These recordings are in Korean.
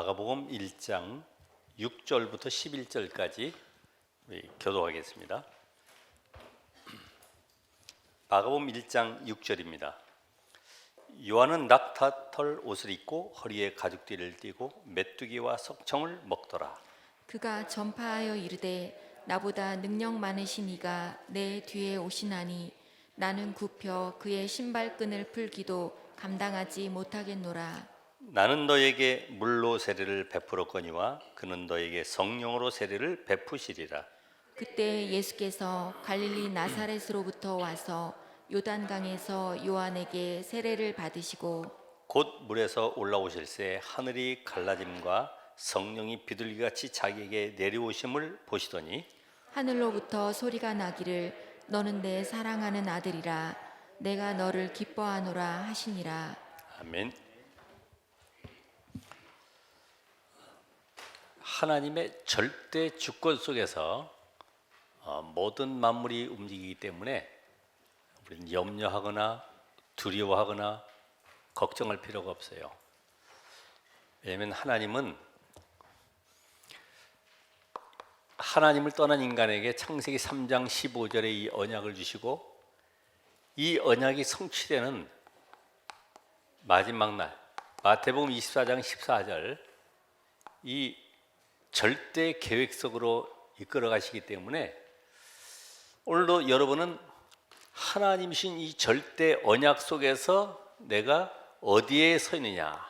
마가복음 1장 6절부터 11절까지 교독하겠습니다. 마가복음 1장 6절입니다. 요한은 낙타털 옷을 입고 허리에 가죽띠를 띠고 메뚜기와 석청을 먹더라. 그가 전파하여 이르되 나보다 능력 많으신 이가 내 뒤에 오시나니 나는 굽혀 그의 신발끈을 풀기도 감당하지 못하겠노라. 나는 너에게 물로 세례를 베풀었거니와 그는 너에게 성령으로 세례를 베푸시리라. 그때 예수께서 갈릴리 나사렛으로부터 와서 요단강에서 요한에게 세례를 받으시고 곧 물에서 올라오실새 하늘이 갈라짐과 성령이 비둘기같이 자기에게 내려오심을 보시더니 하늘로부터 소리가 나기를 너는 내 사랑하는 아들이라 내가 너를 기뻐하노라 하시니라. 아멘. 하나님의 절대 주권 속에서 모든 만물이 움직이기 때문에 우리는 염려하거나 두려워하거나 걱정할 필요가 없어요. 왜냐하면 하나님을 떠난 인간에게 창세기 3장 15절에 이 언약을 주시고 이 언약이 성취되는 마지막 날 마태복음 24장 14절 이 절대 계획 속으로 이끌어 가시기 때문에 오늘도 여러분은 하나님이신 이 절대 언약 속에서 내가 어디에 서 있느냐,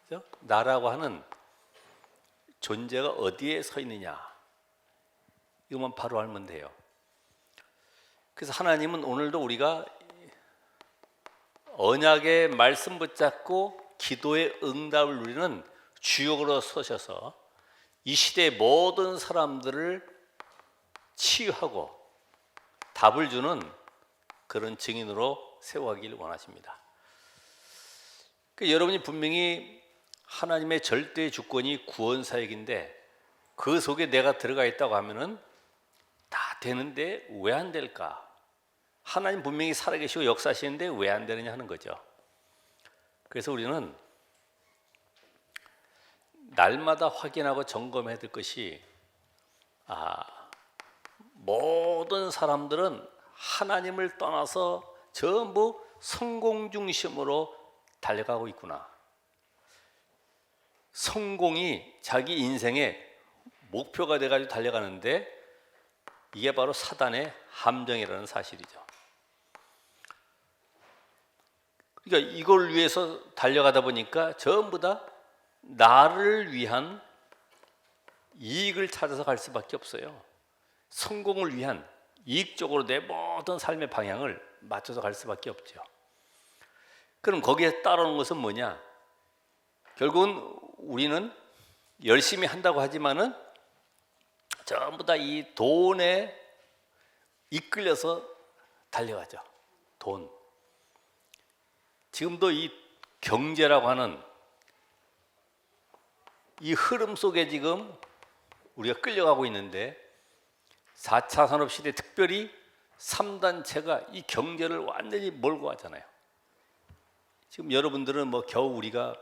그죠? 나라고 하는 존재가 어디에 서 있느냐, 이것만 바로 알면 돼요. 그래서 하나님은 오늘도 우리가 언약의 말씀 붙잡고 기도의 응답을 누리는 주역으로 서셔서 이 시대의 모든 사람들을 치유하고 답을 주는 그런 증인으로 세워가기를 원하십니다. 여러분이 분명히 하나님의 절대 주권이 구원 사역인데 그 속에 내가 들어가 있다고 하면은 다 되는데 왜 안 될까? 하나님 분명히 살아계시고 역사하시는데 왜 안 되느냐 하는 거죠. 그래서 우리는 날마다 확인하고 점검해야 될 것이 모든 사람들은 하나님을 떠나서 전부 성공 중심으로 달려가고 있구나. 성공이 자기 인생의 목표가 돼가지고 달려가는데 이게 바로 사단의 함정이라는 사실이죠. 그러니까 이걸 위해서 달려가다 보니까 전부 다 나를 위한 이익을 찾아서 갈 수밖에 없어요. 성공을 위한 이익적으로 내 모든 삶의 방향을 맞춰서 갈 수밖에 없죠. 그럼 거기에 따르는 것은 뭐냐? 결국은 우리는 열심히 한다고 하지만은 전부 다 이 돈에 이끌려서 달려가죠. 돈. 지금도 이 경제라고 하는 이 흐름 속에 지금 우리가 끌려가고 있는데 4차 산업시대 특별히 3단체가 이 경제를 완전히 몰고 가잖아요. 지금 여러분들은 겨우 우리가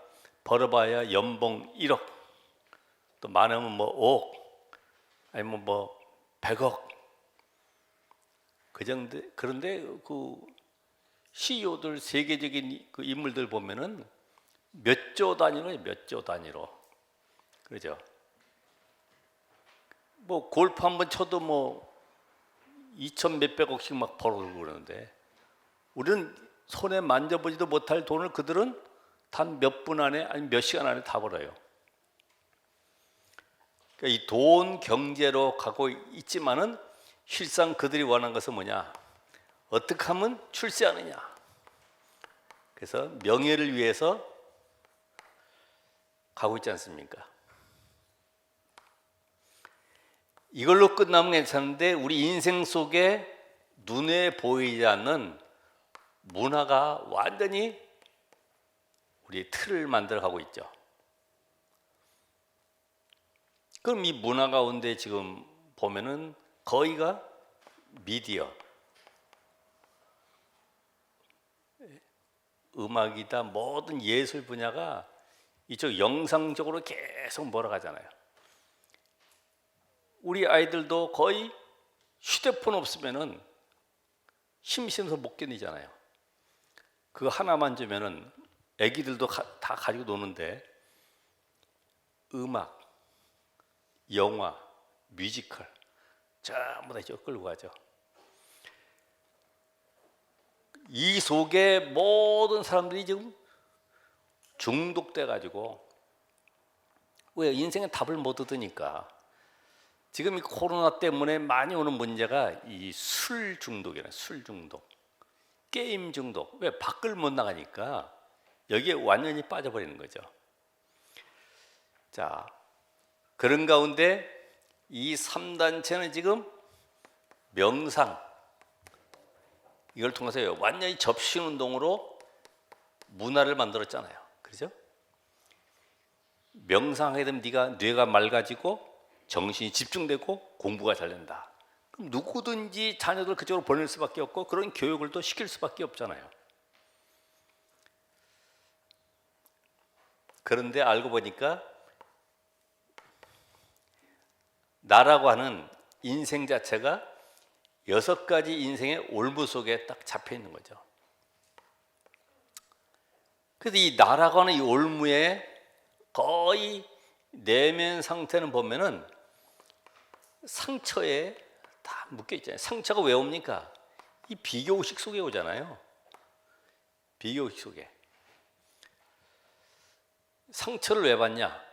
벌어봐야 연봉 1억, 또 많으면 5억, 아니면 100억. 그 정도. 그런데 그 CEO들 세계적인 그 인물들 보면은 몇 조 단위로. 그렇죠? 골프 한번 쳐도 2천 몇백억씩 막 벌어들고 그러는데 우리는 손에 만져보지도 못할 돈을 그들은 단 몇 분 안에 아니 몇 시간 안에 다 벌어요. 그러니까 이 돈 경제로 가고 있지만은 실상 그들이 원하는 것은 뭐냐? 어떻게 하면 출세하느냐? 그래서 명예를 위해서 가고 있지 않습니까? 이걸로 끝나면 괜찮은데 우리 인생 속에 눈에 보이지 않는 문화가 완전히 우리 틀을 만들어가고 있죠. 그럼 이 문화 가운데 지금 보면은 거의가 미디어, 음악이다 모든 예술 분야가 이쪽 영상적으로 계속 몰아가잖아요. 우리 아이들도 거의 휴대폰 없으면은 심심해서 못 견디잖아요. 그거 하나만 주면은 애기들도 다 가지고 노는데 음악, 영화, 뮤지컬 전부 다 이쪽 끌고 가죠. 이 속에 모든 사람들이 지금 중독돼 가지고, 왜? 인생의 답을 못 얻으니까. 지금 이 코로나 때문에 많이 오는 문제가 이 술 중독이에요. 술 중독, 게임 중독. 왜? 밖을 못 나가니까 여기에 완전히 빠져버리는 거죠. 자, 그런 가운데 이 3단체는 지금 명상, 이걸 통해서 완전히 접신운동으로 문화를 만들었잖아요. 그렇죠? 명상하게 되면 뇌가 맑아지고 정신이 집중되고 공부가 잘 된다. 그럼 누구든지 자녀들 그쪽으로 보낼 수밖에 없고 그런 교육을 또 시킬 수밖에 없잖아요. 그런데 알고 보니까 나라고 하는 인생 자체가 6가지 인생의 올무 속에 딱 잡혀 있는 거죠. 그래서 이 나라고 하는 이 올무의 거의 내면 상태는 보면은 상처에 다 묶여 있잖아요. 상처가 왜 옵니까? 이 비교의식 속에 오잖아요. 비교의식 속에. 상처를 왜 받냐?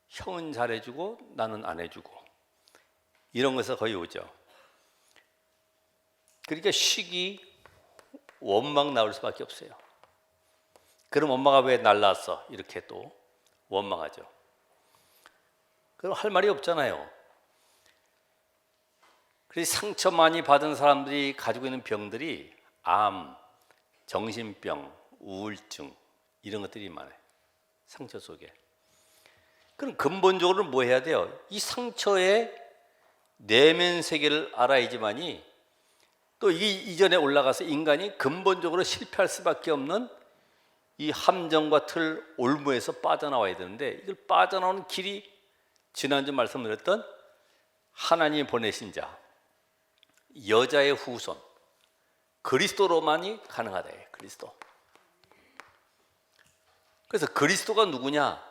형은 잘해주고 나는 안 해주고, 이런 것에서 거의 오죠. 그러니까 시기, 원망 나올 수밖에 없어요. 그럼 엄마가 왜 날 낳았어? 이렇게 또 원망하죠. 그럼 할 말이 없잖아요. 그래서 상처 많이 받은 사람들이 가지고 있는 병들이 암, 정신병, 우울증, 이런 것들이 많아요. 상처 속에. 그럼 근본적으로 뭐 해야 돼요? 이 상처의 내면 세계를 알아야지만이 또 이 이전에 올라가서 인간이 근본적으로 실패할 수밖에 없는 이 함정과 틀, 올무에서 빠져나와야 되는데, 이걸 빠져나오는 길이 지난주 말씀드렸던 하나님이 보내신 자, 여자의 후손, 그리스도로만이 가능하다. 그리스도. 그래서 그리스도가 누구냐?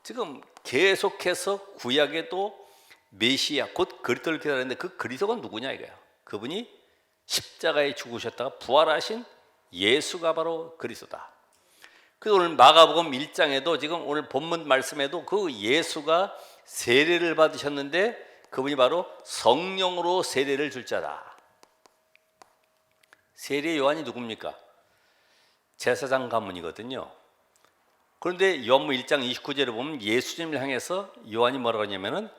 지금 계속해서 구약에도 메시아, 곧 그리스도를 기다리는데 그 그리스도가 누구냐 이거야. 그분이 십자가에 죽으셨다가 부활하신 예수가 바로 그리스도다. 그래서 오늘 마가복음 1장에도 지금 오늘 본문 말씀에도 그 예수가 세례를 받으셨는데 그분이 바로 성령으로 세례를 줄 자다. 세례 요한이 누굽니까? 제사장 가문이거든요. 그런데 요한복음 1장 29절에 보면 예수님을 향해서 요한이 뭐라고 하냐면은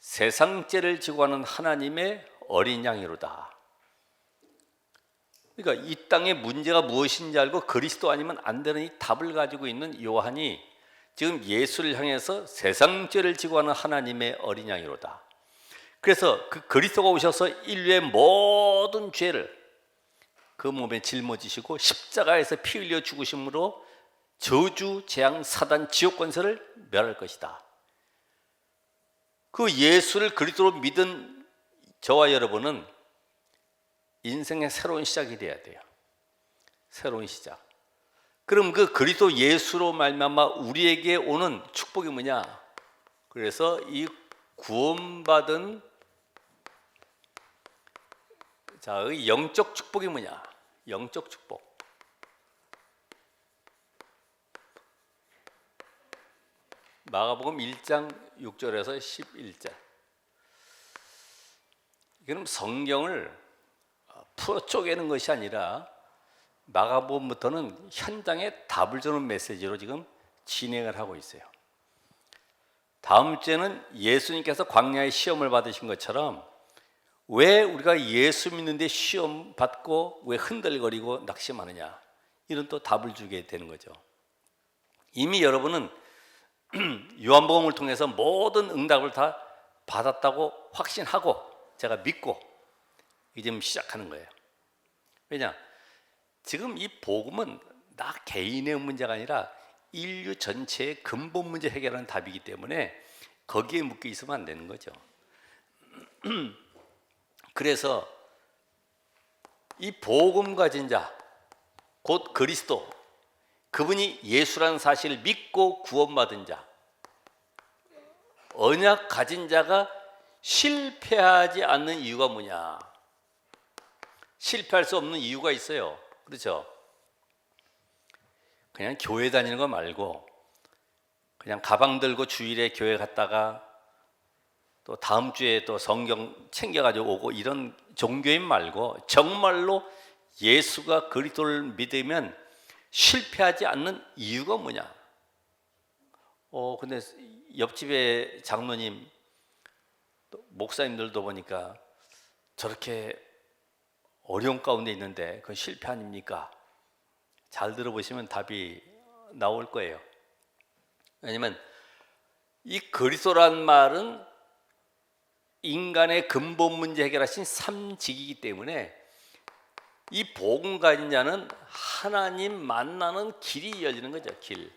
세상죄를 지고 가는 하나님의 어린 양이로다. 그러니까 이 땅의 문제가 무엇인지 알고 그리스도 아니면 안 되는 이 답을 가지고 있는 요한이 지금 예수를 향해서 세상죄를 지고 가는 하나님의 어린 양이로다. 그래서 그 그리스도가 오셔서 인류의 모든 죄를 그 몸에 짊어지시고 십자가에서 피 흘려 죽으심으로 저주, 재앙, 사단, 지옥 권세를 멸할 것이다. 그 예수를 그리스도로 믿은 저와 여러분은 인생의 새로운 시작이 돼야 돼요. 새로운 시작. 그럼 그 그리스도 예수로 말미암아 우리에게 오는 축복이 뭐냐? 그래서 이 구원받은 이 영적 축복이 뭐냐? 영적 축복. 마가복음 1장 6절에서 11절. 이거는 성경을 풀어 쪼개는 것이 아니라 마가복음부터는 현장에 답을 주는 메시지로 지금 진행을 하고 있어요. 다음 주에는 예수님께서 광야의 시험을 받으신 것처럼 왜 우리가 예수 믿는데 시험 받고 왜 흔들거리고 낙심하느냐, 이런 또 답을 주게 되는 거죠. 이미 여러분은 요한복음을 통해서 모든 응답을 다 받았다고 확신하고 제가 믿고 이제 시작하는 거예요. 왜냐? 지금 이 복음은 나 개인의 문제가 아니라 인류 전체의 근본 문제 해결하는 답이기 때문에 거기에 묶여 있으면 안 되는 거죠. 그래서 이 복음 가진 자, 곧 그리스도, 그분이 예수라는 사실을 믿고 구원받은 자, 언약 가진 자가 실패하지 않는 이유가 뭐냐? 실패할 수 없는 이유가 있어요. 그렇죠? 그냥 교회 다니는 거 말고 그냥 가방 들고 주일에 교회 갔다가 또 다음 주에 또 성경 챙겨가지고 오고 이런 종교인 말고 정말로 예수가 그리스도를 믿으면 실패하지 않는 이유가 뭐냐? 근데 옆집에 장로님, 목사님들도 보니까 저렇게 어려운 가운데 있는데 그건 실패 아닙니까? 잘 들어보시면 답이 나올 거예요. 왜냐면 이 그리스도란 말은 인간의 근본 문제 해결하신 삼직이기 때문에 이 복음 가진 자는 하나님 만나는 길이 열리는 거죠. 길.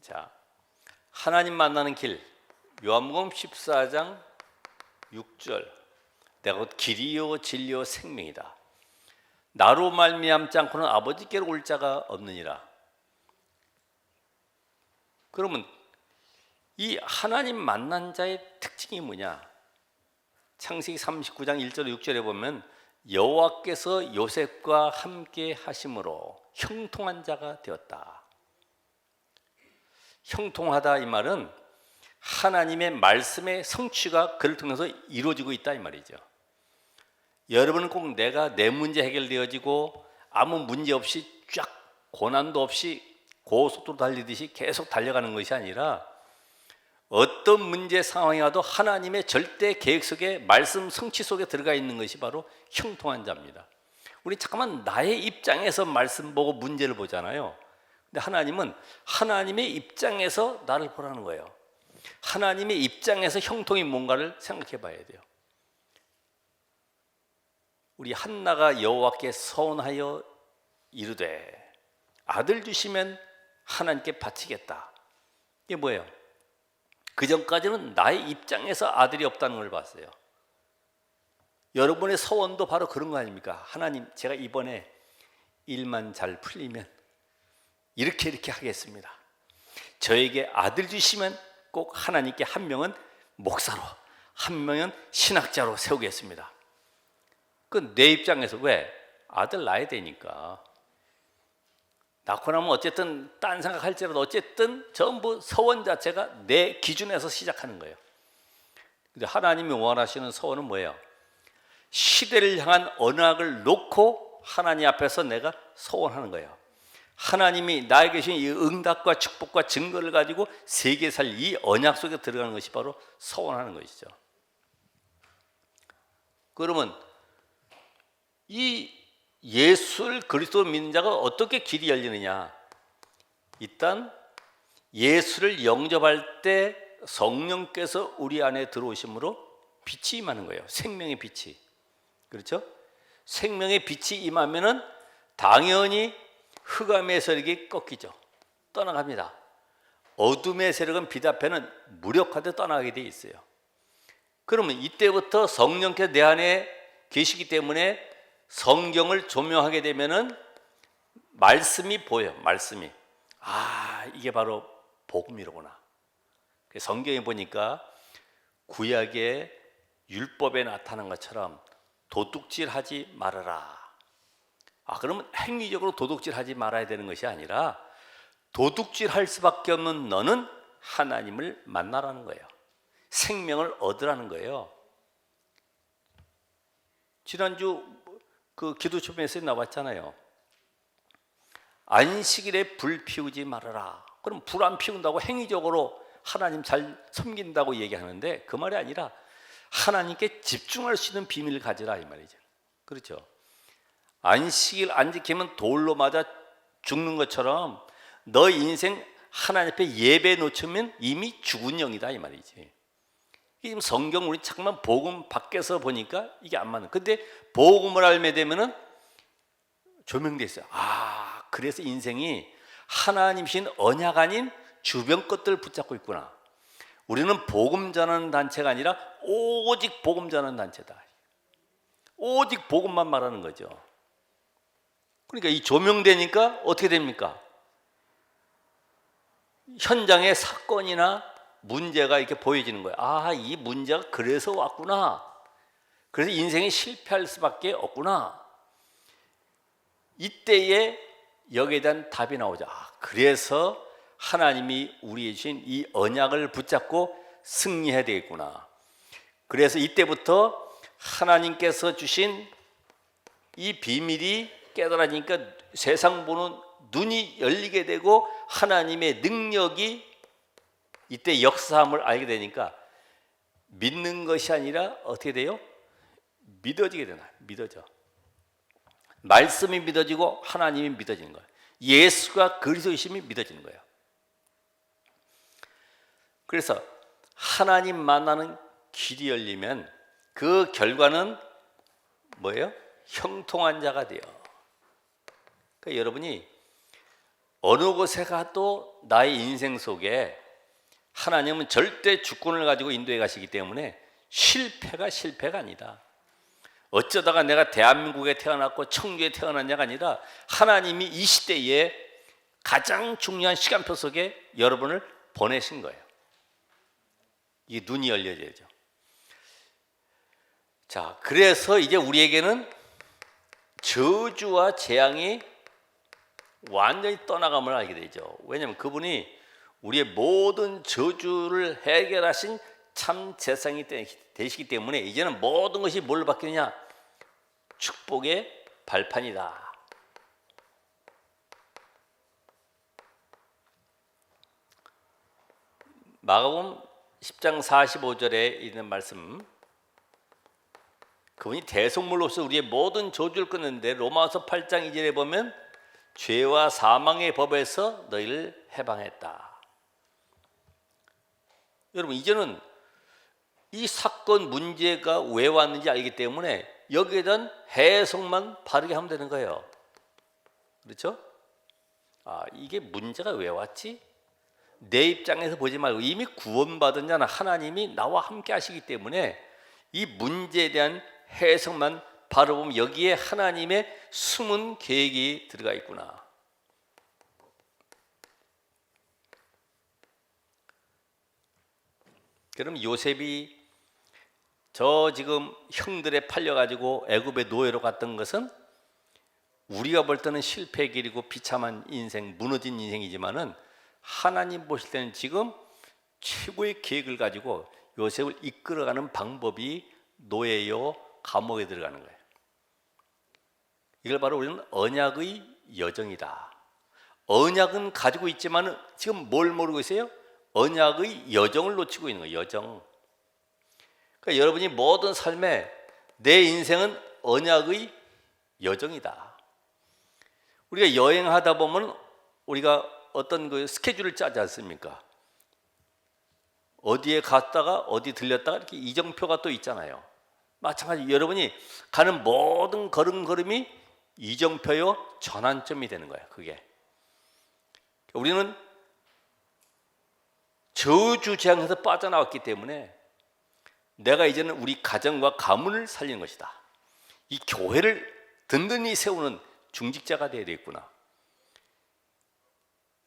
자, 하나님 만나는 길. 요한복음 14장 6절. 내가 곧 길이요 진리요 생명이다. 나로 말미암지 않고는 아버지께로 올 자가 없느니라. 그러면 이 하나님 만난 자의 특징이 뭐냐? 창세기 39장 1절 6절에 보면 여호와께서 요셉과 함께 하심으로 형통한 자가 되었다. 형통하다 이 말은 하나님의 말씀의 성취가 그를 통해서 이루어지고 있다 이 말이죠. 여러분은 꼭 내가 내 문제 해결되어지고 아무 문제 없이 쫙 고난도 없이 고속도로 달리듯이 계속 달려가는 것이 아니라 어떤 문제 상황이 와도 하나님의 절대 계획 속에 말씀 성취 속에 들어가 있는 것이 바로 형통한 자입니다. 우리 잠깐만 나의 입장에서 말씀 보고 문제를 보잖아요. 근데 하나님은 하나님의 입장에서 나를 보라는 거예요. 하나님의 입장에서 형통이 뭔가를 생각해 봐야 돼요. 우리 한나가 여호와께 서원하여 이르되 아들 주시면 하나님께 바치겠다. 이게 뭐예요? 그 전까지는 나의 입장에서 아들이 없다는 걸 봤어요. 여러분의 서원도 바로 그런 거 아닙니까? 하나님, 제가 이번에 일만 잘 풀리면 이렇게 하겠습니다. 저에게 아들 주시면 꼭 하나님께 한 명은 목사로, 한 명은 신학자로 세우겠습니다. 그건 내 입장에서 왜? 아들 낳아야 되니까. 낳고 나면 어쨌든 딴 생각할지라도 어쨌든 전부 서원 자체가 내 기준에서 시작하는 거예요. 근데 하나님이 원하시는 서원은 뭐예요? 시대를 향한 언약을 놓고 하나님 앞에서 내가 서원하는 거예요. 하나님이 나에게 주신 이 응답과 축복과 증거를 가지고 세계 살 이 언약 속에 들어가는 것이 바로 서원하는 것이죠. 그러면 이 예수를 그리스도를 믿는 자가 어떻게 길이 열리느냐? 일단 예수를 영접할 때 성령께서 우리 안에 들어오심으로 빛이 임하는 거예요. 생명의 빛이. 그렇죠? 생명의 빛이 임하면은 당연히 흑암의 세력이 꺾이죠. 떠나갑니다. 어둠의 세력은 빛 앞에는 무력하게 떠나가게 돼 있어요. 그러면 이때부터 성령께서 내 안에 계시기 때문에 성경을 조명하게 되면은 말씀이 보여요. 말씀이. 이게 바로 복음이로구나. 성경에 보니까 구약의 율법에 나타난 것처럼 도둑질하지 말아라. 그러면 행위적으로 도둑질하지 말아야 되는 것이 아니라 도둑질할 수밖에 없는 너는 하나님을 만나라는 거예요. 생명을 얻으라는 거예요. 지난주 그 기도처 메시지 나왔잖아요. 안식일에 불 피우지 말아라. 그럼 불 안 피운다고 행위적으로 하나님 잘 섬긴다고 얘기하는데 그 말이 아니라 하나님께 집중할 수 있는 비밀을 가지라 이 말이죠. 그렇죠? 안식일 안 지키면 돌로 맞아 죽는 것처럼 너 인생 하나님 앞에 예배 놓치면 이미 죽은 영이다 이 말이지. 이게 지금 성경 우리 잠깐만 복음 밖에서 보니까 이게 안 맞는. 근데 복음을 알게 되면은 조명돼 있어요. 아, 그래서 인생이 하나님신 언약 아닌 주변 것들을 붙잡고 있구나. 우리는 복음 전하는 단체가 아니라 오직 복음 전하는 단체다. 오직 복음만 말하는 거죠. 그러니까 이 조명되니까 어떻게 됩니까? 현장의 사건이나 문제가 이렇게 보여지는 거예요. 아, 이 문제가 그래서 왔구나. 그래서 인생이 실패할 수밖에 없구나. 이때에 여기에 대한 답이 나오죠. 아, 그래서 하나님이 우리에게 주신 이 언약을 붙잡고 승리해야 되겠구나. 그래서 이때부터 하나님께서 주신 이 비밀이 깨달아지니까 세상 보는 눈이 열리게 되고 하나님의 능력이 이때 역사함을 알게 되니까 믿는 것이 아니라 어떻게 돼요? 믿어지게 되나? 믿어져. 말씀이 믿어지고 하나님이 믿어지는 거예요. 예수가 그리스도이심이 믿어지는 거예요. 그래서 하나님 만나는 길이 열리면 그 결과는 뭐예요? 형통한 자가 돼요. 그러니까 여러분이 어느 곳에 가도 나의 인생 속에 하나님은 절대 주권을 가지고 인도해 가시기 때문에 실패가 아니다. 어쩌다가 내가 대한민국에 태어났고 청주에 태어났냐가 아니라 하나님이 이 시대에 가장 중요한 시간표 속에 여러분을 보내신 거예요. 이 눈이 열려져야죠. 자, 그래서 이제 우리에게는 저주와 재앙이 완전히 떠나감을 알게 되죠. 왜냐하면 그분이 우리의 모든 저주를 해결하신 참 재상이 되시기 때문에 이제는 모든 것이 뭘로 바뀌느냐? 축복의 발판이다. 마가복음 10장 45절에 있는 말씀, 그분이 대속물로서 우리의 모든 저주를 끊는데 로마서 8장 2절에 보면 죄와 사망의 법에서 너희를 해방했다. 여러분, 이제는 이 사건 문제가 왜 왔는지 알기 때문에 여기에 대한 해석만 바르게 하면 되는 거예요. 그렇죠? 아, 이게 문제가 왜 왔지? 내 입장에서 보지 말고 이미 구원받은 자는 하나님이 나와 함께 하시기 때문에 이 문제에 대한 해석만 바로 보면 여기에 하나님의 숨은 계획이 들어가 있구나. 그럼 요셉이 저 지금 형들에 팔려가지고 애굽의 노예로 갔던 것은 우리가 볼 때는 실패의 길이고 비참한 인생, 무너진 인생이지만은 하나님 보실 때는 지금 최고의 계획을 가지고 요셉을 이끌어가는 방법이 노예요, 감옥에 들어가는 거예요. 이걸 바로 우리는 언약의 여정이다. 언약은 가지고 있지만 지금 뭘 모르고 있어요? 언약의 여정을 놓치고 있는 거예요. 여정. 그러니까 여러분이 모든 삶에 내 인생은 언약의 여정이다. 우리가 여행하다 보면 우리가 어떤 그 스케줄을 짜지 않습니까? 어디에 갔다가 어디 들렸다가 이렇게 이정표가 또 있잖아요. 마찬가지 여러분이 가는 모든 걸음걸음이 이정표요 전환점이 되는 거예요. 그게 우리는 저주재앙에서 빠져나왔기 때문에 내가 이제는 우리 가정과 가문을 살리는 것이다. 이 교회를 든든히 세우는 중직자가 되어야 되겠구나.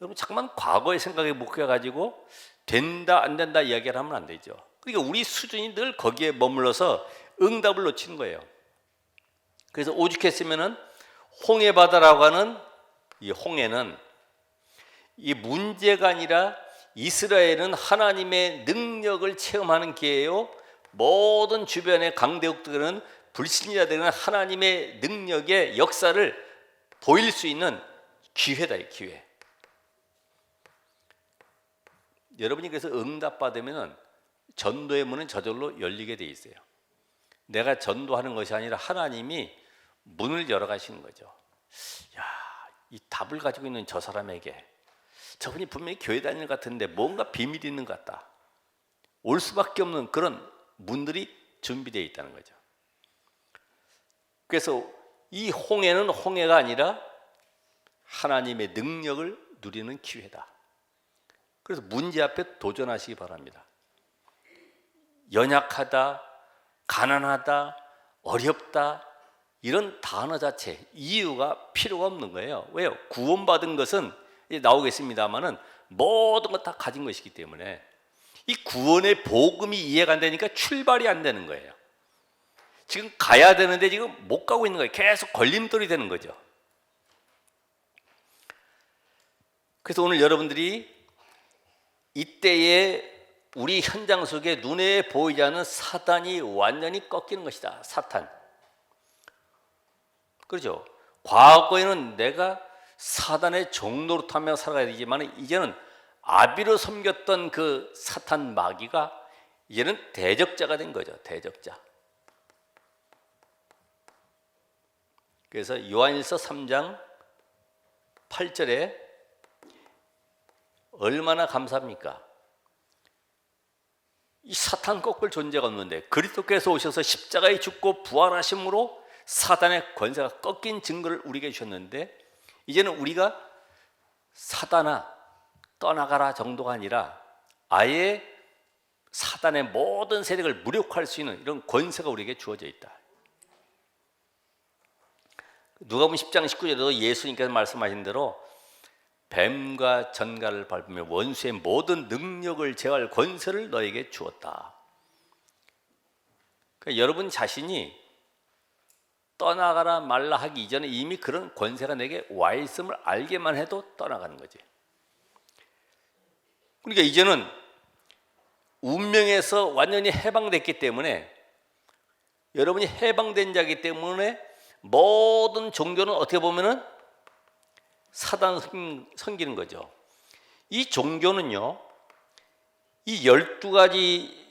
여러분 잠깐만 과거의 생각에 묶여가지고 된다 안 된다 이야기를 하면 안 되죠. 그러니까 우리 수준이 늘 거기에 머물러서 응답을 놓치는 거예요. 그래서 오죽했으면은 홍해 바다라고 하는 이 홍해는 이 문제가 아니라 이스라엘은 하나님의 능력을 체험하는 기회예요. 모든 주변의 강대국들은 불신자들은 하나님의 능력의 역사를 보일 수 있는 기회다, 이 기회. 여러분이 그래서 응답받으면 전도의 문은 저절로 열리게 돼 있어요. 내가 전도하는 것이 아니라 하나님이 문을 열어 가시는 거죠. 야, 이 답을 가지고 있는 저 사람에게 저분이 분명히 교회 다니는 것 같은데 뭔가 비밀이 있는 것 같다. 올 수밖에 없는 그런 문들이 준비되어 있다는 거죠. 그래서 이 홍해는 홍해가 아니라 하나님의 능력을 누리는 기회다. 그래서 문제 앞에 도전하시기 바랍니다. 연약하다, 가난하다, 어렵다 이런 단어 자체, 이유가 필요가 없는 거예요. 왜요? 구원받은 것은 이제 나오겠습니다만은 모든 것 다 가진 것이기 때문에 이 구원의 복음이 이해가 안 되니까 출발이 안 되는 거예요. 지금 가야 되는데 지금 못 가고 있는 거예요. 계속 걸림돌이 되는 거죠. 그래서 오늘 여러분들이 이때에 우리 현장 속에 눈에 보이지 않는 사단이 완전히 꺾이는 것이다. 사탄. 그렇죠. 과거에는 내가 사단의 종노릇하며 살아가야 되지만 이제는 아비로 섬겼던 그 사탄 마귀가 이제는 대적자가 된 거죠. 대적자. 그래서 요한일서 3장 8절에 얼마나 감사합니까? 이 사탄 꺾을 존재가 없는데 그리스도께서 오셔서 십자가에 죽고 부활하심으로 사단의 권세가 꺾인 증거를 우리에게 주셨는데 이제는 우리가 사단아 떠나가라 정도가 아니라 아예 사단의 모든 세력을 무력화할 수 있는 이런 권세가 우리에게 주어져 있다. 누가복음 10장 19절에도 예수님께서 말씀하신 대로 뱀과 전갈을 밟으며 원수의 모든 능력을 제어할 권세를 너에게 주었다. 그러니까 여러분 자신이 떠나가라 말라 하기 이전에 이미 그런 권세가 내게 와 있음을 알게만 해도 떠나가는 거지. 그러니까 이제는 운명에서 완전히 해방됐기 때문에 여러분이 해방된 자이기 때문에 모든 종교는 어떻게 보면은 사단 섬기는 거죠. 이 종교는요, 이 12가지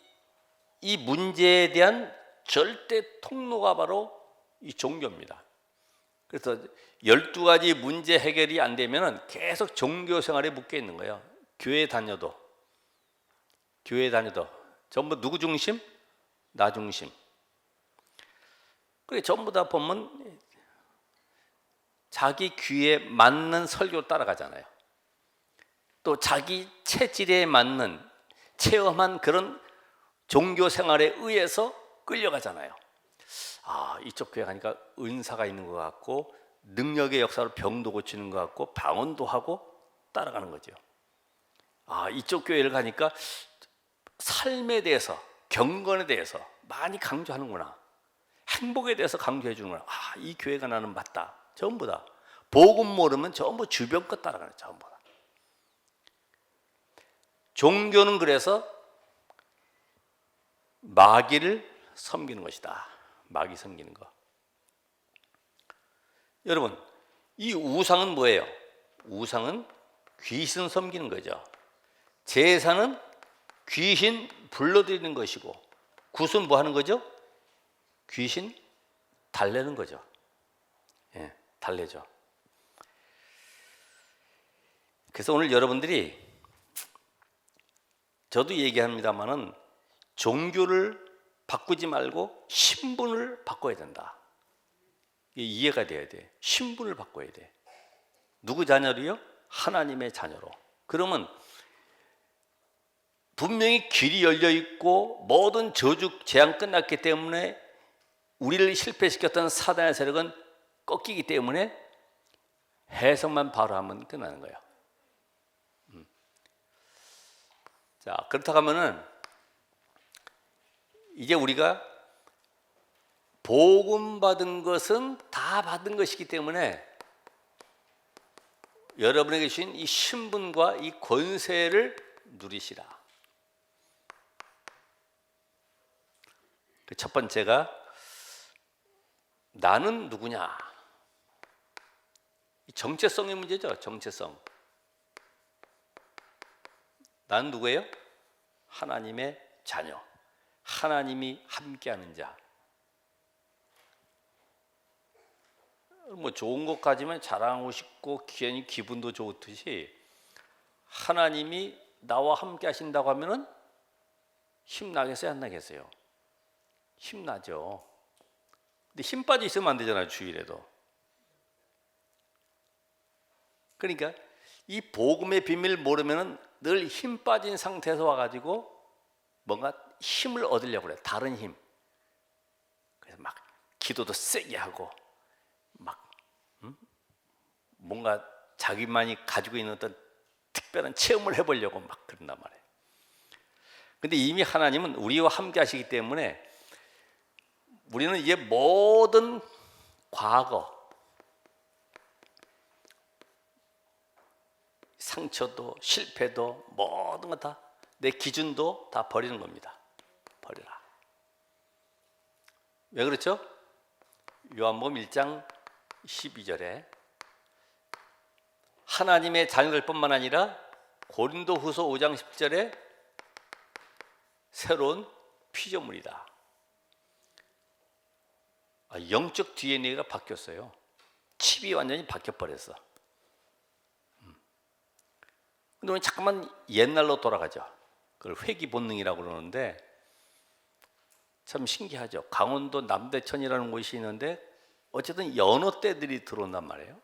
이 문제에 대한 절대 통로가 바로 이 종교입니다. 그래서 12가지 문제 해결이 안 되면은 계속 종교 생활에 묶여 있는 거예요. 교회 다녀도 전부 누구 중심? 나 중심. 그래 전부 다 보면 자기 귀에 맞는 설교 따라가잖아요. 또 자기 체질에 맞는 체험한 그런 종교 생활에 의해서 끌려가잖아요. 아, 이쪽 교회 가니까 은사가 있는 것 같고 능력의 역사로 병도 고치는 것 같고 방언도 하고 따라가는 거죠. 아, 이쪽 교회를 가니까 삶에 대해서 경건에 대해서 많이 강조하는구나. 행복에 대해서 강조해 주는구나. 아, 이 교회가 나는 맞다. 전부 다. 복음 모르면 전부 주변 것 따라가는 전부 다. 종교는 그래서 마귀를 섬기는 것이다. 마귀 섬기는 거. 여러분, 이 우상은 뭐예요? 우상은 귀신 섬기는 거죠. 제사는 귀신 불러들이는 것이고 굿은 뭐 하는 거죠? 귀신 달래는 거죠. 예, 달래죠. 그래서 오늘 여러분들이 저도 얘기합니다만은 종교를 바꾸지 말고 신분을 바꿔야 된다. 이해가 돼야 돼. 신분을 바꿔야 돼. 누구 자녀로요? 하나님의 자녀로. 그러면 분명히 길이 열려 있고 모든 저주 재앙 끝났기 때문에 우리를 실패시켰던 사단의 세력은 꺾이기 때문에 해석만 바로 하면 끝나는 거예요. 자, 그렇다고 하면은 이제 우리가 복음 받은 것은 다 받은 것이기 때문에 여러분에게 주신 이 신분과 이 권세를 누리시라. 첫 번째가 나는 누구냐? 정체성의 문제죠. 정체성. 나는 누구예요? 하나님의 자녀. 하나님이 함께하는 자. 뭐 좋은 것 가지면 자랑하고 싶고 괜히 기분도 좋듯이 하나님이 나와 함께 하신다고 하면은 힘나겠어요, 안 나겠어요? 힘나죠. 근데 힘 빠져 있으면 안 되잖아요, 주일에도. 그러니까 이 복음의 비밀을 모르면은 늘 힘 빠진 상태에서 와가지고 뭔가 힘을 얻으려고 그래. 다른 힘. 그래서 막 기도도 세게 하고 막 뭔가 자기만이 가지고 있는 어떤 특별한 체험을 해보려고 막 그런단 말이에요. 근데 이미 하나님은 우리와 함께 하시기 때문에 우리는 이제 모든 과거, 상처도 실패도 모든 것 다 내 기준도 다 버리는 겁니다. 버려라. 왜 그렇죠? 요한복음 1장 12절에 하나님의 자녀들 뿐만 아니라 고린도후서 5장 10절에 새로운 피조물이다. 영적 DNA가 바뀌었어요. 칩이 완전히 바뀌어버렸어. 근데 오늘 잠깐만 옛날로 돌아가죠. 그걸 회귀 본능이라고 그러는데 참 신기하죠. 강원도 남대천이라는 곳이 있는데 어쨌든 연어 떼들이 들어온단 말이에요.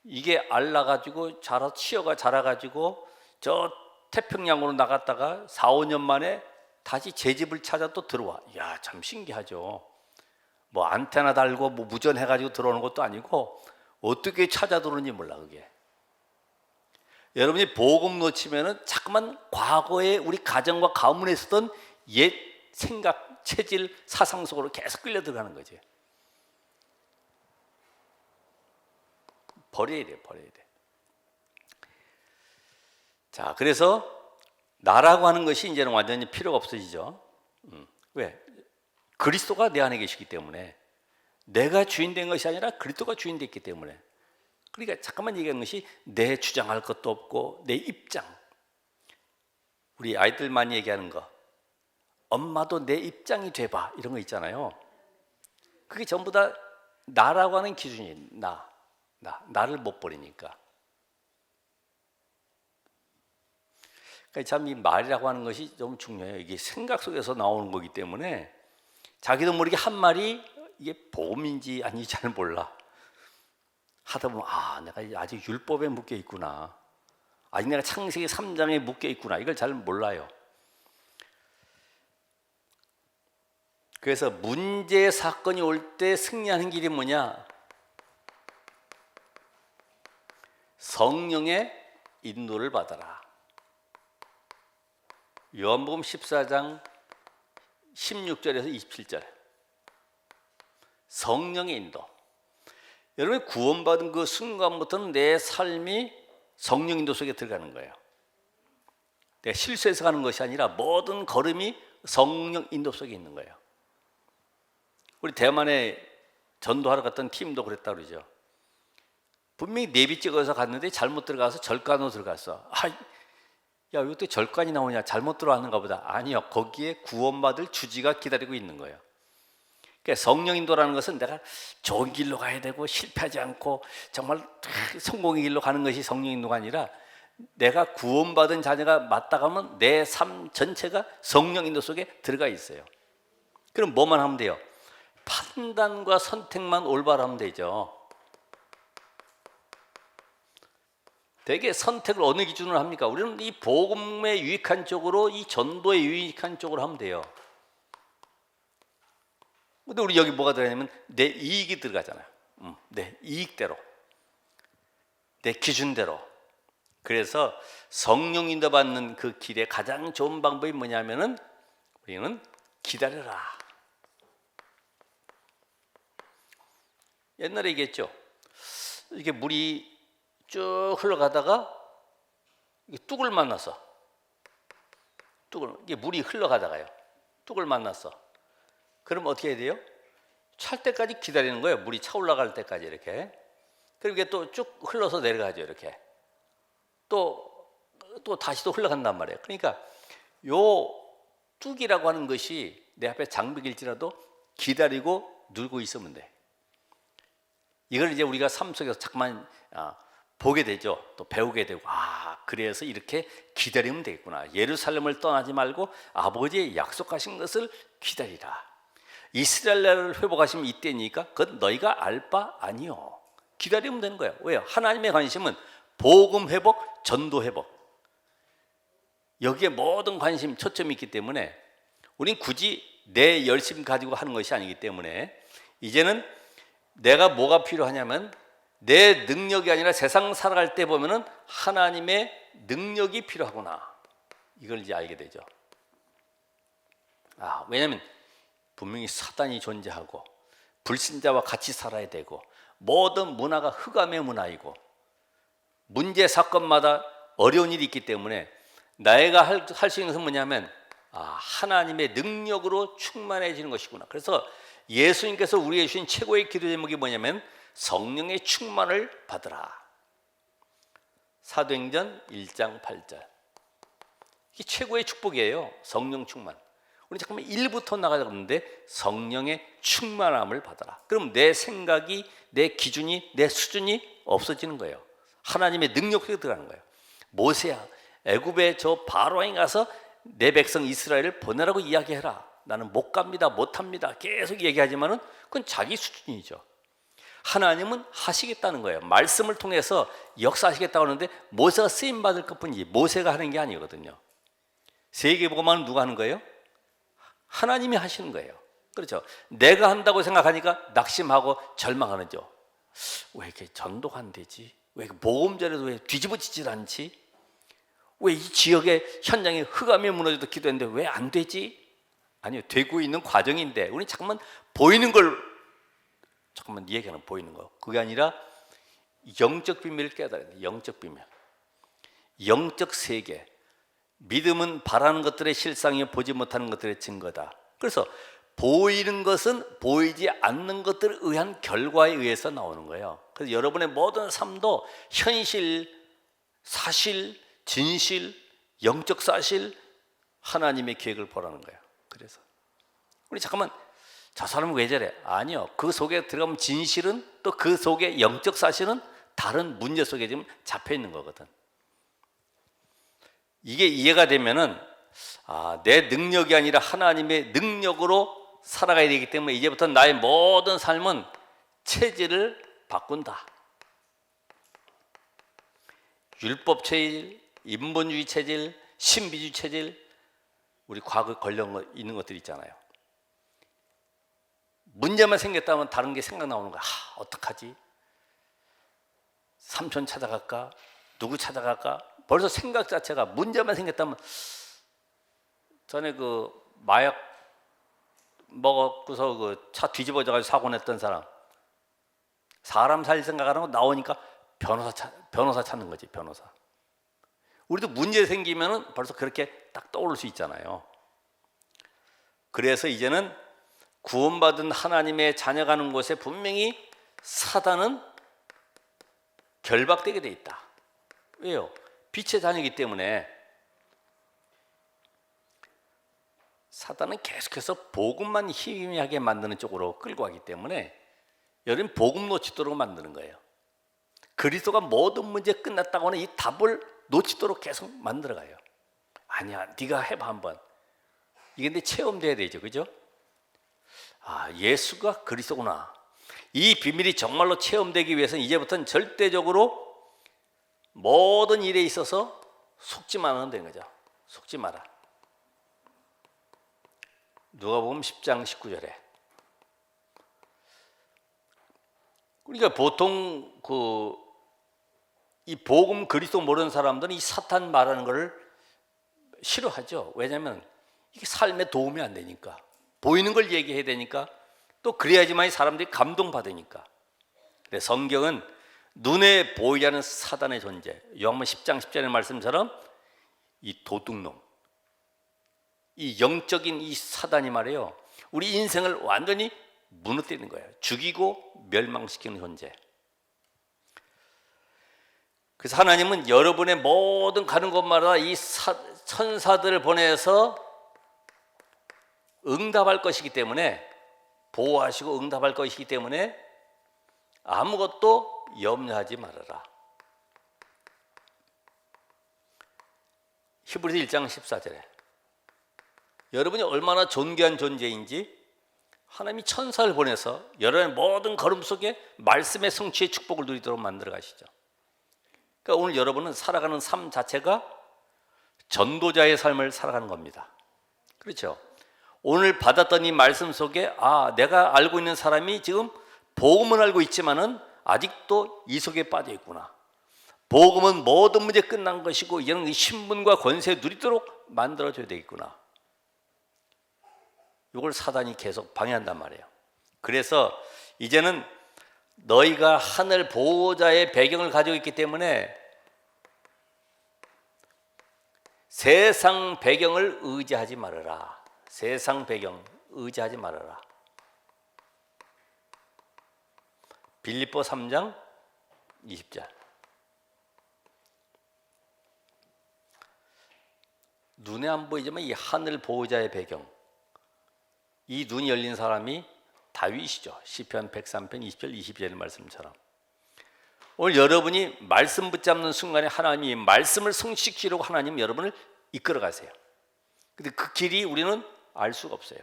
이게 알 나가지고 치어가 자라가지고 저 태평양으로 나갔다가 4, 5년 만에 다시 제 집을 찾아 또 들어와. 이야, 참 신기하죠. 뭐 안테나 달고 뭐 무전해가지고 들어오는 것도 아니고 어떻게 찾아 들어오는지 몰라 그게. 여러분이 복음 놓치면은 자꾸만 과거에 우리 가정과 가문에 있었던 옛 생각, 체질, 사상 속으로 계속 끌려 들어가는 거지. 버려야 돼, 버려야 돼. 자, 그래서 나라고 하는 것이 이제는 완전히 필요가 없어지죠. 왜? 그리스도가 내 안에 계시기 때문에 내가 주인 된 것이 아니라 그리스도가 주인 됐기 때문에. 그러니까 잠깐만 얘기하는 것이 내 주장할 것도 없고 내 입장. 우리 아이들 많이 얘기하는 거. 엄마도 내 입장이 돼봐 이런 거 있잖아요. 그게 전부 다 나라고 하는 기준이 나를 못 버리니까. 그러니까 참 이 말이라고 하는 것이 좀 중요해요. 이게 생각 속에서 나오는 거기 때문에 자기도 모르게 한 말이 이게 복음인지 아닌지 잘 몰라. 하다 보면 내가 아직 율법에 묶여 있구나. 아직 내가 창세기 3장에 묶여 있구나. 이걸 잘 몰라요. 그래서 문제 사건이 올 때 승리하는 길이 뭐냐? 성령의 인도를 받아라. 요한복음 14장 16절에서 27절. 성령의 인도. 여러분이 구원받은 그 순간부터는 내 삶이 성령 인도 속에 들어가는 거예요. 내가 실수해서 가는 것이 아니라 모든 걸음이 성령 인도 속에 있는 거예요. 우리 대만에 전도하러 갔던 팀도 그랬다 그러죠. 분명히 내비 찍어서 갔는데 잘못 들어가서 절간으로 들어갔어. 야, 왜 또 절간이 나오냐? 잘못 들어왔는가 보다. 아니요, 거기에 구원받을 주지가 기다리고 있는 거예요. 그러니까 성령 인도라는 것은 내가 좋은 길로 가야 되고 실패하지 않고 정말 성공의 길로 가는 것이 성령 인도가 아니라 내가 구원받은 자녀가 맞다가면 내 삶 전체가 성령 인도 속에 들어가 있어요. 그럼 뭐만 하면 돼요? 판단과 선택만 올바로 하면 되죠. 되게 선택을 어느 기준으로 합니까? 우리는 이 복음에 유익한 쪽으로, 이 전도에 유익한 쪽으로 하면 돼요. 근데 우리 여기 뭐가 들어가냐면 내 이익이 들어가잖아요. 내 이익대로, 내 기준대로. 그래서 성령 인도 받는 그 길에 가장 좋은 방법이 뭐냐면은 우리는 기다려라. 옛날에 얘기했죠. 이게 물이 쭉 흘러가다가 뚝을 만났어. 이게 물이 흘러가다가요. 뚝을 만났어. 그럼 어떻게 해야 돼요? 찰 때까지 기다리는 거예요. 물이 차 올라갈 때까지 이렇게. 그럼 이게 또 쭉 흘러서 내려가죠. 이렇게. 또 다시 또 흘러간단 말이에요. 그러니까 요 뚝이라고 하는 것이 내 앞에 장벽일지라도 기다리고 누르고 있으면 돼. 이걸 이제 우리가 삶 속에서 자꾸만 보게 되죠. 또 배우게 되고, 그래서 이렇게 기다리면 되겠구나. 예루살렘을 떠나지 말고 아버지의 약속하신 것을 기다리라. 이스라엘 나라를 회복하시면 이때니까 그건 너희가 알 바 아니요. 기다리면 되는 거예요. 왜요? 하나님의 관심은 복음 회복, 전도 회복, 여기에 모든 관심, 초점이 있기 때문에 우린 굳이 내 열심 가지고 하는 것이 아니기 때문에 이제는 내가 뭐가 필요하냐면 내 능력이 아니라 세상 살아갈 때 보면은 하나님의 능력이 필요하구나. 이걸 이제 알게 되죠. 왜냐하면 분명히 사단이 존재하고 불신자와 같이 살아야 되고 모든 문화가 흑암의 문화이고 문제 사건마다 어려운 일이 있기 때문에 내가 할 수 있는 것은 뭐냐면 하나님의 능력으로 충만해지는 것이구나. 그래서 예수님께서 우리에게 주신 최고의 기도 제목이 뭐냐면 성령의 충만을 받으라. 사도행전 1장 8절. 이게 최고의 축복이에요. 성령 충만. 우리 잠깐만 1부터 나가자고 하는데 성령의 충만함을 받아라. 그럼 내 생각이, 내 기준이, 내 수준이 없어지는 거예요. 하나님의 능력이 들어가는 거예요. 모세야, 애굽에 저 바로왕이 가서 내 백성 이스라엘을 보내라고 이야기해라. 나는 못 갑니다, 못 합니다. 계속 얘기하지만은 그건 자기 수준이죠. 하나님은 하시겠다는 거예요. 말씀을 통해서 역사하시겠다고 하는데 모세가 쓰임 받을 것뿐이지 모세가 하는 게 아니거든요. 세계복음화는 누가 하는 거예요? 하나님이 하시는 거예요. 그렇죠. 내가 한다고 생각하니까 낙심하고 절망하는죠. 왜 이렇게 전도가 안 되지? 왜 복음전에도 왜 뒤집어지질 않지? 왜 이 지역의 현장에 흑암이 무너져도 기도했는데 왜 안 되지? 아니요, 되고 있는 과정인데 우리 잠깐만 보이는 걸 잠깐만 얘기하는 보이는 거. 그게 아니라 영적 비밀을 깨달아야 돼. 영적 비밀, 영적 세계. 믿음은 바라는 것들의 실상이요 보지 못하는 것들의 증거다. 그래서 보이는 것은 보이지 않는 것들에 의한 결과에 의해서 나오는 거예요. 그래서 여러분의 모든 삶도 현실, 사실, 진실, 영적 사실, 하나님의 계획을 보라는 거예요. 그래서 우리 잠깐만 저 사람은 왜 저래? 아니요, 그 속에 들어가면 진실은 또 그 속에 영적 사실은 다른 문제 속에 지금 잡혀 있는 거거든. 이게 이해가 되면은 내 능력이 아니라 하나님의 능력으로 살아가야 되기 때문에 이제부터 나의 모든 삶은 체질을 바꾼다. 율법 체질, 인본주의 체질, 신비주의 체질, 우리 과거에 걸려 있는 것들 있잖아요. 문제만 생겼다면 다른 게 생각 나오는 거야. 어떡하지? 삼촌 찾아갈까? 누구 찾아갈까? 벌써 생각 자체가 문제만 생겼다면, 전에 그 마약 먹었고서 그 차 뒤집어져가지고 사고 냈던 사람 살 생각하는 거 나오니까 변호사 찾는 거지. 변호사. 우리도 문제 생기면은 벌써 그렇게 딱 떠오를 수 있잖아요. 그래서 이제는 구원받은 하나님의 자녀가 가는 곳에 분명히 사단은 결박되게 돼 있다. 왜요? 빛의 자녀이기 때문에 사단은 계속해서 복음만 희미하게 만드는 쪽으로 끌고 가기 때문에 여러분 복음 놓치도록 만드는 거예요. 그리스도가 모든 문제 끝났다고 하는 이 답을 놓치도록 계속 만들어가요. 아니야, 네가 해봐 한번. 이게 근데 체험돼야 되죠, 그죠? 예수가 그리스도구나. 이 비밀이 정말로 체험되기 위해서는 이제부터는 절대적으로 모든 일에 있어서 속지만 하면 되는 거죠. 속지 마라. 누가복음 10장 19절에 그러니까 보통 이 복음 그리스도 모르는 사람들은 이 사탄 말하는 것을 싫어하죠. 왜냐하면 이게 삶에 도움이 안 되니까, 보이는 걸 얘기해야 되니까, 또 그래야지만 사람들이 감동받으니까. 근데 성경은 눈에 보이지 않는 사단의 존재, 요한복음 10장 10절의 말씀처럼 이 도둑놈, 이 영적인 이 사단이 말이에요, 우리 인생을 완전히 무너뜨리는 거예요. 죽이고 멸망시키는 존재. 그래서 하나님은 여러분의 모든 가는 곳마다 이 천사들을 보내서 응답할 것이기 때문에, 보호하시고 응답할 것이기 때문에 아무것도 염려하지 말아라. 히브리서 1장 14절에 여러분이 얼마나 존귀한 존재인지 하나님이 천사를 보내서 여러분의 모든 걸음 속에 말씀의 성취의 축복을 누리도록 만들어 가시죠. 그러니까 오늘 여러분은 살아가는 삶 자체가 전도자의 삶을 살아가는 겁니다. 그렇죠? 오늘 받았던 이 말씀 속에 내가 알고 있는 사람이 지금 복음은 알고 있지만은 아직도 이 속에 빠져 있구나. 복음은 모든 문제 끝난 것이고 이런 신분과 권세 누리도록 만들어줘야 되겠구나. 이걸 사단이 계속 방해한단 말이에요. 그래서 이제는 너희가 하늘 보호자의 배경을 가지고 있기 때문에 세상 배경을 의지하지 말아라. 세상 배경 의지하지 말아라. 빌립보 3장 20절. 눈에 안 보이지만 이 하늘 보호자의 배경, 이 눈이 열린 사람이 다윗이죠. 시편 103편 20절 22절의 말씀처럼 오늘 여러분이 말씀 붙잡는 순간에 하나님이 말씀을 성취시키려고 하나님 여러분을 이끌어 가세요. 근데 그 길이 우리는 알 수가 없어요.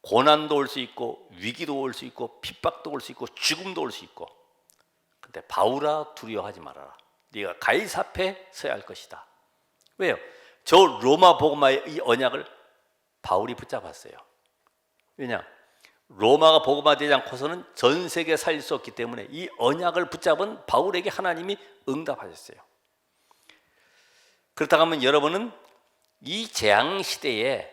고난도 올 수 있고 위기도 올 수 있고 핍박도 올 수 있고 죽음도 올 수 있고. 근데 바울아 두려워하지 말아라. 네가 가이사 앞에 서야 할 것이다. 왜요? 저 로마 복음화의 이 언약을 바울이 붙잡았어요. 왜냐? 로마가 복음화되지 않고서는 전 세계에 살릴 수 없기 때문에 이 언약을 붙잡은 바울에게 하나님이 응답하셨어요. 그렇다고 하면 여러분은 이 재앙 시대에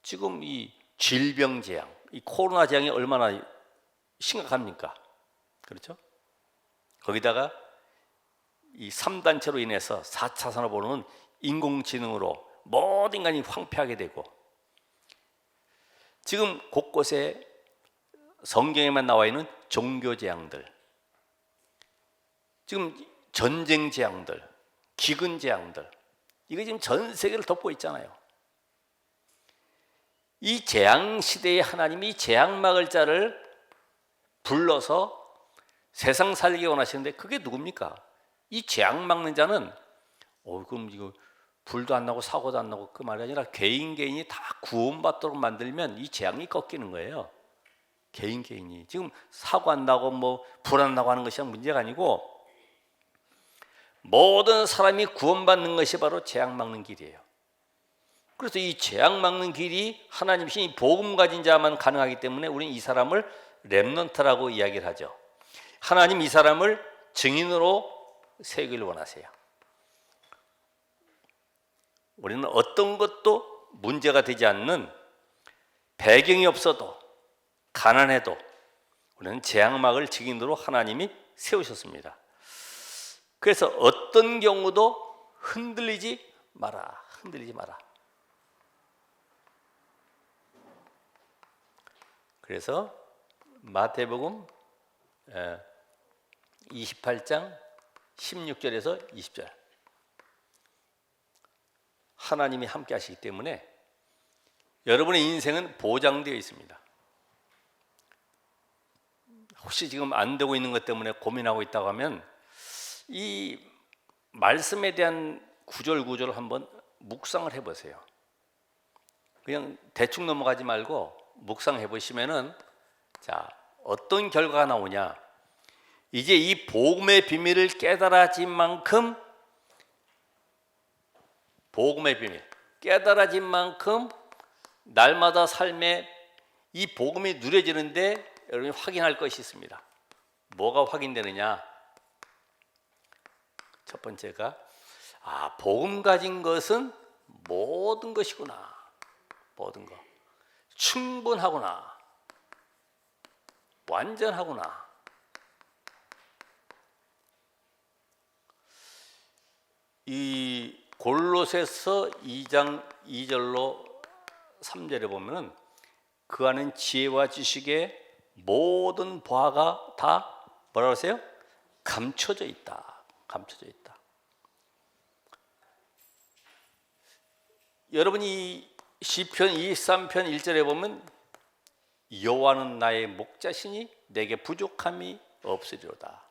지금 이 질병 재앙, 이 코로나 재앙이 얼마나 심각합니까? 그렇죠? 거기다가 이 3단체로 인해서 4차 산업으로는 인공지능으로 모든 인간이 황폐하게 되고 지금 곳곳에 성경에만 나와 있는 종교 재앙들, 지금 전쟁 재앙들, 기근 재앙들, 이거 지금 전 세계를 덮고 있잖아요. 이 재앙 시대에 하나님이 재앙 막을 자를 불러서 세상 살기 원하시는데 그게 누굽니까? 이 재앙 막는 자는 그럼 이거 불도 안 나고 사고도 안 나고 그 말이 아니라 개인이 다 구원받도록 만들면 이 재앙이 꺾이는 거예요. 개인이 지금 사고 안 나고 뭐 불 안 나고 하는 것이 문제가 아니고 모든 사람이 구원받는 것이 바로 재앙 막는 길이에요. 그래서 이 재앙 막는 길이 하나님이신 복음 가진 자만 가능하기 때문에 우리는 이 사람을 렘넌트라고 이야기를 하죠. 하나님 이 사람을 증인으로 세우기를 원하세요. 우리는 어떤 것도 문제가 되지 않는, 배경이 없어도 가난해도 우리는 재앙막을 증인으로 하나님이 세우셨습니다. 그래서 어떤 경우도 흔들리지 마라. 그래서 마태복음 28장 16절에서 20절 하나님이 함께 하시기 때문에 여러분의 인생은 보장되어 있습니다. 혹시 지금 안 되고 있는 것 때문에 고민하고 있다고 하면 이 말씀에 대한 구절구절을 한번 묵상을 해보세요. 그냥 대충 넘어가지 말고 묵상해 보시면은 자, 어떤 결과가 나오냐? 이제 이 복음의 비밀을 깨달아진 만큼, 복음의 비밀 깨달아진 만큼 날마다 삶에 이 복음이 누려지는데 여러분이 확인할 것이 있습니다. 뭐가 확인되느냐? 첫 번째가 복음 가진 것은 모든 것이구나. 모든 것. 충분하구나. 완전하구나. 이 골로새서 2장 2절로 3절에 보면은 그 안은 지혜와 지식의 모든 보화가 다 뭐라고 하세요? 감춰져 있다. 감춰져 있다. 여러분이 시편 23편 1절에 보면 여호와는 나의 목자시니 내게 부족함이 없으리로다.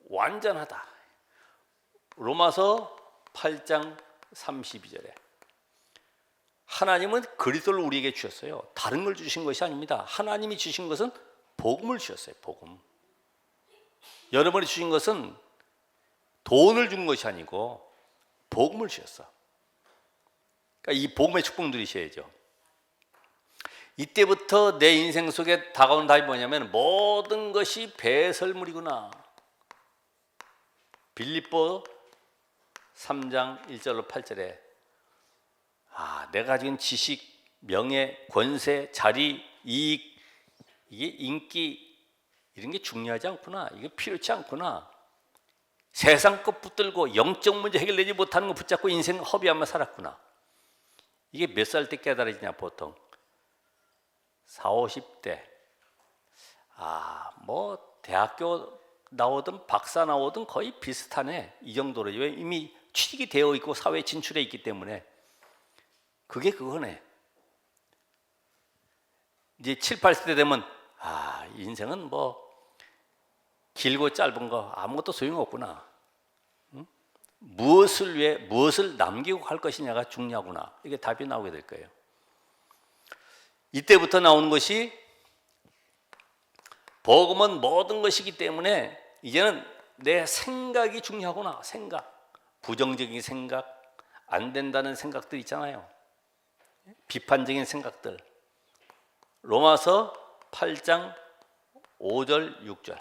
완전하다. 로마서 8장 32절에 하나님은 그리스도를 우리에게 주셨어요. 다른 걸 주신 것이 아닙니다. 하나님이 주신 것은 복음을 주셨어요. 복음. 여러분이 주신 것은 돈을 준 것이 아니고 복음을 주셨어. 그러니까 이 복음의 축복 누리셔야죠. 이때부터 내 인생 속에 다가오는 답이 뭐냐면 모든 것이 배설물이구나. 빌립보 3장 1절로 8절에 내가 가진 지식, 명예, 권세, 자리, 이익, 이게 인기 이런 게 중요하지 않구나. 이게 필요치 않구나. 세상 것 붙들고 영적 문제 해결되지 못하는 거 붙잡고 인생 허비하며 살았구나. 이게 몇 살 때 깨달아지냐 보통 40, 50대. 뭐 대학교 나오든 박사 나오든 거의 비슷하네. 이 정도로 왜 이미 취직이 되어 있고 사회에 진출해 있기 때문에 그게 그거네. 이제 7, 80대 되면 인생은 뭐 길고 짧은 거 아무것도 소용없구나. 응? 무엇을 위해 무엇을 남기고 갈 것이냐가 중요하구나. 이게 답이 나오게 될 거예요. 이때부터 나오는 것이 복음은 모든 것이기 때문에 이제는 내 생각이 중요하구나. 생각, 부정적인 생각, 안 된다는 생각들 있잖아요. 비판적인 생각들. 로마서 8장 5절 6절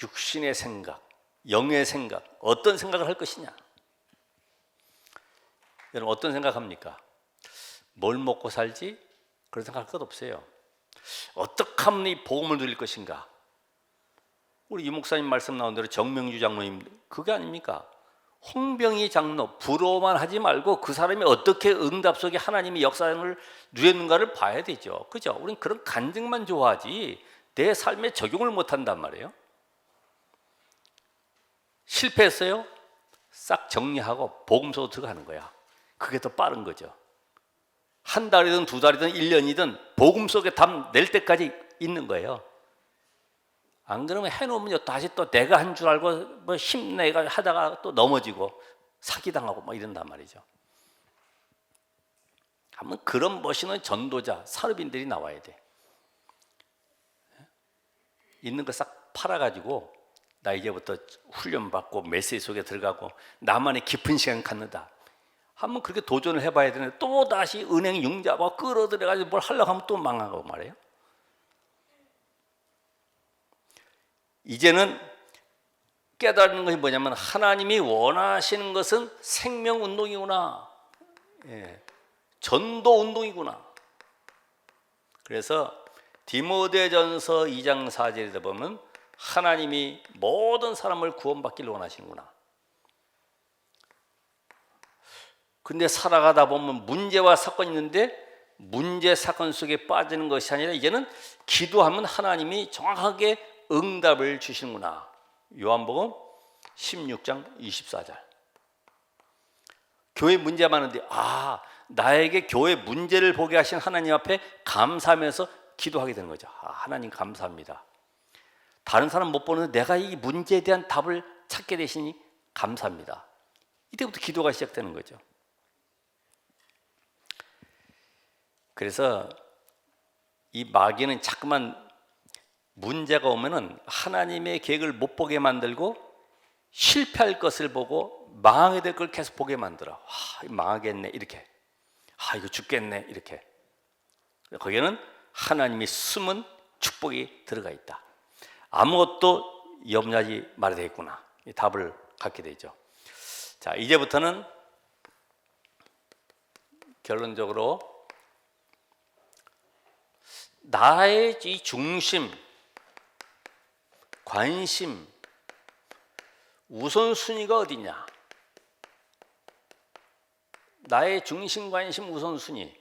육신의 생각, 영의 생각, 어떤 생각을 할 것이냐. 여러분 어떤 생각합니까? 뭘 먹고 살지? 그런 생각할 것 없어요. 어떻게 하면 이 복음을 누릴 것인가? 우리 이 목사님 말씀 나온 대로 정명주 장로님 그게 아닙니까? 홍병희 장로 부러워만 하지 말고 그 사람이 어떻게 응답 속에 하나님의 역사를 누렸는가를 봐야 되죠. 그죠? 우린 그런 간증만 좋아하지 내 삶에 적용을 못한단 말이에요. 실패했어요? 싹 정리하고 복음서로 들어가는 거야. 그게 더 빠른 거죠. 한 달이든 두 달이든 1년이든 복음 속에 답 낼 때까지 있는 거예요. 안 그러면 해놓으면 다시 또 내가 한 줄 알고 뭐 힘내가 하다가 또 넘어지고 사기당하고 뭐 이런단 말이죠. 한번 그런 멋있는 전도자, 사르빈들이 나와야 돼. 있는 거 싹 팔아가지고 나 이제부터 훈련받고 메시지 속에 들어가고 나만의 깊은 시간 갖는다. 한번 그렇게 도전을 해봐야 되는데 또 다시 은행 융자하고 끌어들여가지고 뭘 하려고 하면 또 망하고 말이에요. 이제는 깨달는 것이 뭐냐면 하나님이 원하시는 것은 생명운동이구나. 전도운동이구나. 그래서 디모데전서 2장 4절에 보면 하나님이 모든 사람을 구원받기를 원하시는구나. 근데 살아가다 보면 문제와 사건이 있는데 문제 사건 속에 빠지는 것이 아니라 이제는 기도하면 하나님이 정확하게 응답을 주시는구나. 요한복음 16장 24절. 교회 문제 많은데 나에게 교회 문제를 보게 하신 하나님 앞에 감사하면서 기도하게 되는 거죠. 하나님 감사합니다. 다른 사람 못 보는데 내가 이 문제에 대한 답을 찾게 되시니 감사합니다. 이때부터 기도가 시작되는 거죠. 그래서 이 마귀는 자꾸만 문제가 오면은 하나님의 계획을 못 보게 만들고 실패할 것을 보고 망하게 될 걸 계속 보게 만들어. 망하겠네 이렇게. 이거 죽겠네 이렇게. 거기에는 하나님이 숨은 축복이 들어가 있다. 아무것도 염려하지 말아야 되겠구나. 이 답을 갖게 되죠. 자, 이제부터는 결론적으로 나의 이 중심, 관심, 우선순위가 어디냐? 나의 중심, 관심, 우선순위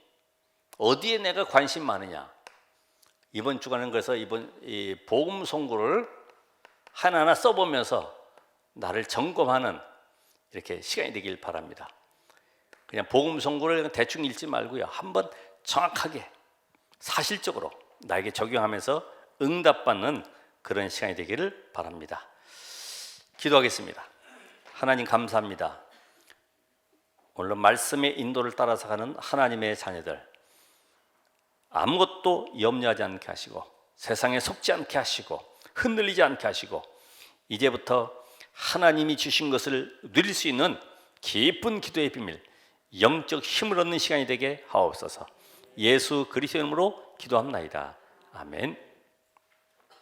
어디에 내가 관심 많으냐? 이번 주간은 그래서 이 복음 송구를 하나하나 써보면서 나를 점검하는 이렇게 시간이 되길 바랍니다. 그냥 복음 송구를 대충 읽지 말고요. 한번 정확하게 사실적으로 나에게 적용하면서 응답받는 그런 시간이 되기를 바랍니다. 기도하겠습니다. 하나님 감사합니다. 물론 말씀의 인도를 따라서 가는 하나님의 자녀들, 아무것도 염려하지 않게 하시고 세상에 속지 않게 하시고 흔들리지 않게 하시고 이제부터 하나님이 주신 것을 누릴 수 있는 깊은 기도의 비밀, 영적 힘을 얻는 시간이 되게 하옵소서. 예수 그리스도의 이름으로 기도합나이다. 아멘.